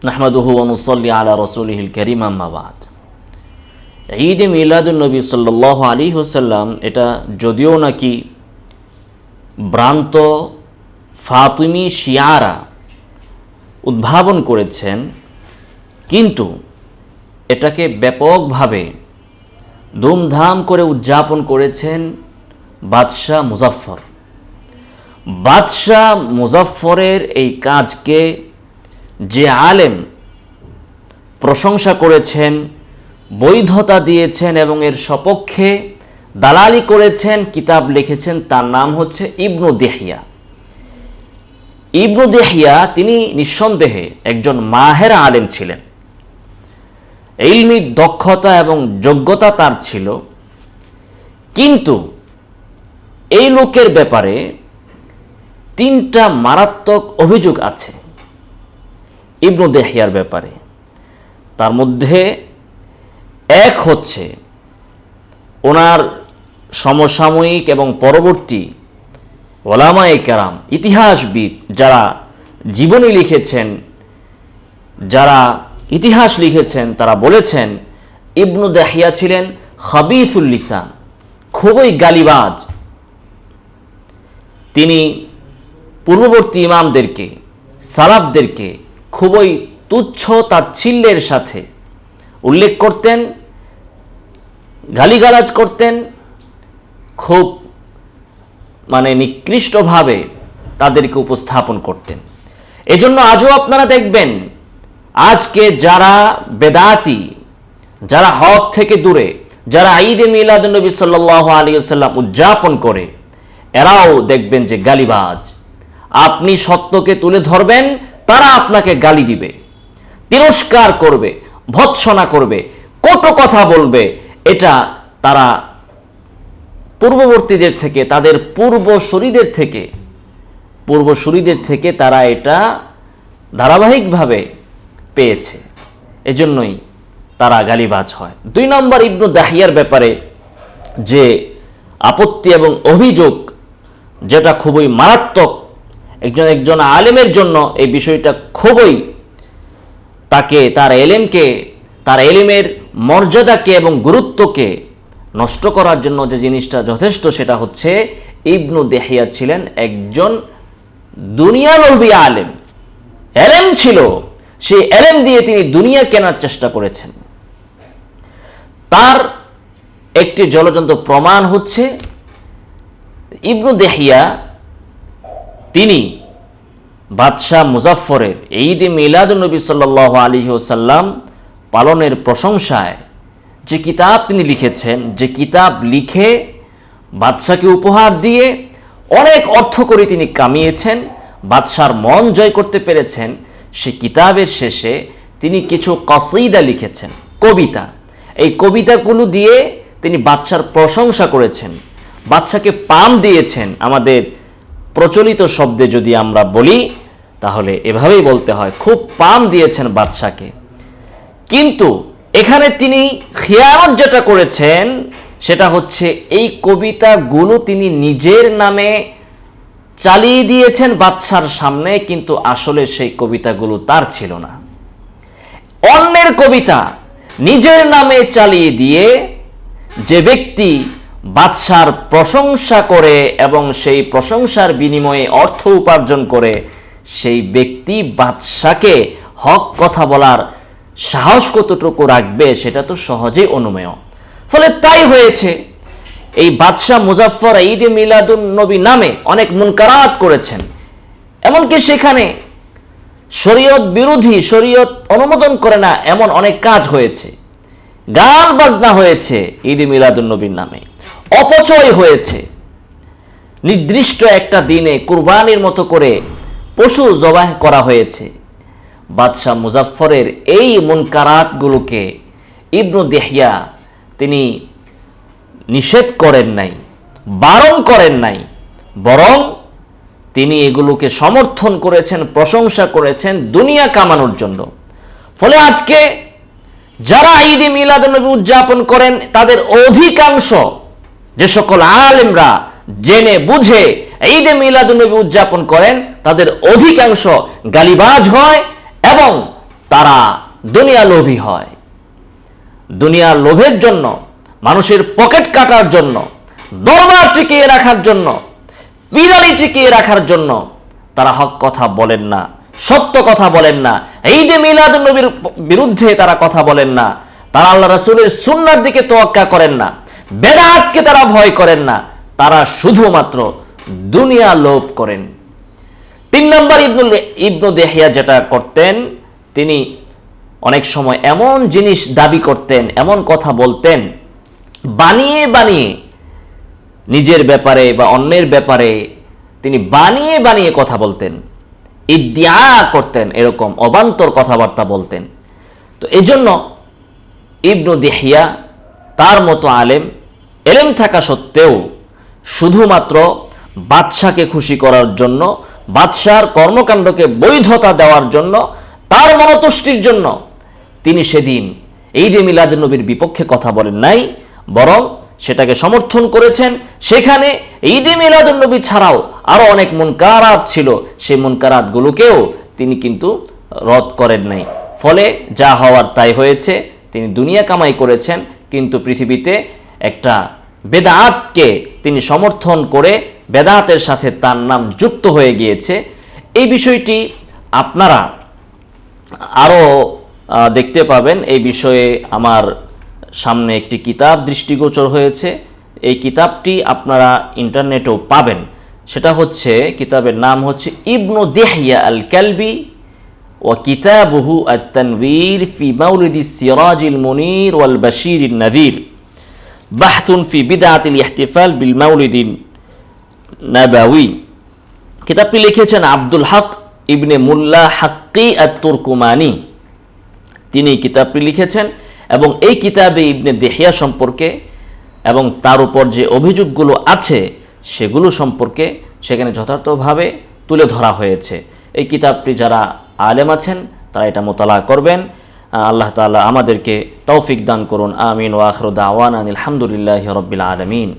নাহমাদুহু ওয়া নুসাল্লি আলা রাসূলিহিল কারীম, আম্মা বাদ। ঈদে মিলাদুন নবী সাল্লাল্লাহু আলাইহি ওয়াসাল্লাম এটা যদিও নাকি ভ্রান্ত ফাতিমি শিয়ারা উদ্ভাবন করেছেন, কিন্তু এটাকে ব্যাপকভাবে ধুমধাম করে উদযাপন করেছেন বাদশাহ মুজাফফর। বাদশাহ মুজাফফরের এই কাজকে যে আলেম প্রশংসা করেছেন, বৈধতা দিয়েছেন এবং এর সপক্ষে দালালি করেছেন, কিতাব লিখেছেন, তার নাম হচ্ছে ইবনু দিহিয়া। ইবনু দিহিয়া তিনি নিঃসন্দেহে একজন মাহের আলেম ছিলেন। ইলমি দক্ষতা এবং যোগ্যতা তার ছিল, কিন্তু এই লোকের ব্যাপারে তিনটা মারাত্মক অভিযোগ আছে ইবনু দিহিয়ার ব্যাপারে। তার মধ্যে এক হচ্ছে ওনার সমসাময়িক এবং পরবর্তী ওলামায়ে কেরাম, ইতিহাসবিদ যারা জীবনী লিখেছেন, যারা ইতিহাস লিখেছেন, তারা বলেছেন ইবনু দিহিয়া ছিলেন খাবিসুল লিসান, খুবই গালিবাজ। তিনি পূর্ববর্তী ইমামদেরকে, সালাফদেরকে খুবই তুচ্ছ তাচ্ছিল্যের সাথে উল্লেখ করতেন, গালিগালাজ করতেন, খুব নিকৃষ্টভাবে তাদেরকে উপস্থাপন করতেন। এজন্য আজও আপনারা দেখবেন আজকে যারা বেদাতি, যারা হক থেকে দূরে, যারা ঈদে মিলাদুন নবী সাল্লাল্লাহু আলাইহি ওয়াসাল্লাম উদযাপন করে, এরাও দেখবেন যে গালিবাজ। আপনি সত্যকে তুলে ধরবেন, তারা আপনাকে গালি দিবে, তিরস্কার করবে, ভৎসনা করবে, কটু কথা বলবে। এটা তারা পূর্ববর্তীদের থেকে, তাদের পূর্বসূরীদের থেকে তারা এটা ধারাবাহিকভাবে পেয়েছে, এজন্যই তারা গালিবাজ হয়। 2 নম্বর, ইবনু দিহিয়ার ব্যাপারে যে আপত্তি এবং অভিযোগ, যেটা খুবই মারাত্মক, একজন আলেমের জন্য এই বিষয়টা খুবই তাকে, তার এলেমের মর্যাদাকে এবং গুরুত্বকে নষ্ট করার জন্য যে জিনিসটা যথেষ্ট, সেটা হচ্ছে ইবনু দিহিয়া ছিলেন একজন দুনিয়ালোভী আলেম। এলেম ছিল, সেই এলেম দিয়ে তিনি দুনিয়া কেনার চেষ্টা করেছেন। তার একটি জ্বলজ্বন্ত প্রমাণ হচ্ছে ইবনু দিহিয়া তিনি বাদশাহ মুজাফফরের ঈদে মিলাদুন নবী সাল্লাল্লাহু আলাইহি ওয়াসাল্লাম পালনের প্রশংসায় যে কিতাব তিনি লিখেছেন, যে কিতাব লিখে বাদশাকে উপহার দিয়ে অনেক অর্থ করে তিনি কামিয়েছেন, বাদশার মন জয় করতে পেরেছেন, সেই কিতাবের শেষে তিনি কিছু কসিদা লিখেছেন, কবিতা। এই কবিতাগুলো দিয়ে তিনি বাদশার প্রশংসা করেছেন, বাদশাকে পাম দিয়েছেন। আমাদের প্রচলিত শব্দে যদি আমরা বলি তাহলে এভাবেই বলতে হয়, খুব পাম দিয়েছেন বাদশাকে। কিন্তু এখানে তিনি খিয়ানত যেটা করেছেন সেটা হচ্ছে এই কবিতাগুলো তিনি নিজের নামে চালিয়ে দিয়েছেন বাদশার সামনে, কিন্তু আসলে সেই কবিতাগুলো তার ছিল না। অন্যের কবিতা নিজের নামে চালিয়ে দিয়ে যে ব্যক্তি বাদশার প্রশংসা করে এবং সেই প্রশংসার বিনিময়ে অর্থ উপার্জন করে, সেই ব্যক্তি বাদশাকে হক কথা বলার সাহস কতটুকু রাখবে সেটা তো সহজেই অনুমেয়। ফলে তাই হয়েছে, এই বাদশাহ মুজাফফর ঈদে মিলাদুন নবী নামে অনেক মুনকারাত করেছেন। এমনকি সেখানে শরীয়ত বিরোধী, শরীয়ত অনুমোদন করে না এমন অনেক কাজ হয়েছে, গান বাজনা হয়েছে ঈদে মিলাদুন নবীর নামে, অপচয় হয়েছে, নির্দিষ্ট একটা দিনে কুরবানির মতো করে পশু জবাহ করা হয়েছে। বাদশাহ মুজাফফরের এই মুনকারাতগুলোকে ইবনু দিহিয়া তিনি নিষেধ করেন নাই, বারণ করেন নাই, বরং তিনি এগুলোকে সমর্থন করেছেন, প্রশংসা করেছেন দুনিয়া কামানোর জন্য। ফলে আজকে যারা ঈদে মিলাদুন নবী উদযাপন করেন, তাদের অধিকাংশ, যে সকল আলেমরা জেনে বুঝে ঈদে মিলাদুন নবী উদযাপন করেন, তাদের অধিকাংশ গালিবাজ হয় এবং তারা দুনিয়া লোভী হয়। দুনিয়ার লোভের জন্য, মানুষের পকেট কাটার জন্য, দরবার টিকিয়ে রাখার জন্য, পিরালি টিকিয়ে রাখার জন্য তারা হক কথা বলেন না, সত্য কথা বলেন না, ঈদে মিলাদুন নবীর বিরুদ্ধে তারা কথা বলেন না, তারা আল্লাহ রাসূলের সুন্নাহর দিকে তোয়াক্কা করেন না, বেদাতকে তারা ভয় করেন না, তারা শুধুমাত্র দুনিয়া লোভ করেন। 3 নম্বর ইবনু দেহিয়া যেটা করতেন, তিনি অনেক সময় এমন জিনিস দাবি করতেন, এমন কথা বলতেন, বানিয়ে বানিয়ে নিজের ব্যাপারে বা অন্যের ব্যাপারে তিনি বানিয়ে বানিয়ে কথা বলতেন, ইদ্দিয়া করতেন, এরকম অবান্তর কথাবার্তা বলতেন। তো এজন্য ইবনু দেহিয়া তার মতো আলেম, এলেম থাকা সত্ত্বেও শুধুমাত্র বাদশাকে খুশি করার জন্য, বাদশার কর্মকাণ্ডকে বৈধতা দেওয়ার জন্য, তার মনতুষ্টির জন্য তিনি সেদিন ঈদে মিলাদুন নবীর বিপক্ষে কথা বলেন নাই, বরং সেটাকে সমর্থন করেছেন। সেখানে ঈদে মিলাদুন নবী ছাড়াও আরো অনেক মুনকারাত ছিল, সেই মুনকারাতগুলোকেও তিনি কিন্তু রদ করেন নাই। ফলে যা হওয়ার তাই হয়েছে, তিনি দুনিয়া কামাই করেছেন, কিন্তু পৃথিবীতে একটা বেদাতকে তিনি সমর্থন করে বেদাতের সাথে তার নাম যুক্ত হয়ে গিয়েছে। এই বিষয়টি আপনারা আরও দেখতে পাবেন। এই বিষয়ে আমার সামনে একটি কিতাব দৃষ্টিগোচর হয়েছে, এই কিতাবটি আপনারা ইন্টারনেটেও পাবেন। সেটা হচ্ছে, কিতাবের নাম হচ্ছে ইবনু দেহিয়া আল কালবি ও কিতাবুহু আত-তানভীর ফি মাউলিদিস সিরাজিল মুনীর ওয়াল বাশীরিন নাযীর, বাহথুন ফি বিদআতিল ইহতিফাল বিল মাউলিদিন নাবাউই। কিতাবটি লিখেছেন আব্দুল হক ইবনে মুল্লা হাক্কি আত-তুর্কুমানি, তিনি কিতাবটি লিখেছেন। এবং এই কিতাবে ইবনে দেহিয়া সম্পর্কে এবং তার উপর যে অভিযোগগুলো আছে সেগুলো সম্পর্কে সেখানে যথার্থভাবে তুলে ধরা হয়েছে। এই কিতাবটি যারা আলেম আছেন তারা এটা মোতালা করবেন। আল্লাহ তাআলা আমাদেরকে তৌফিক দান করুন। আমিন ওয়া আখিরু দাওয়ানা আলহামদুলিল্লাহি রাব্বিল আলামিন।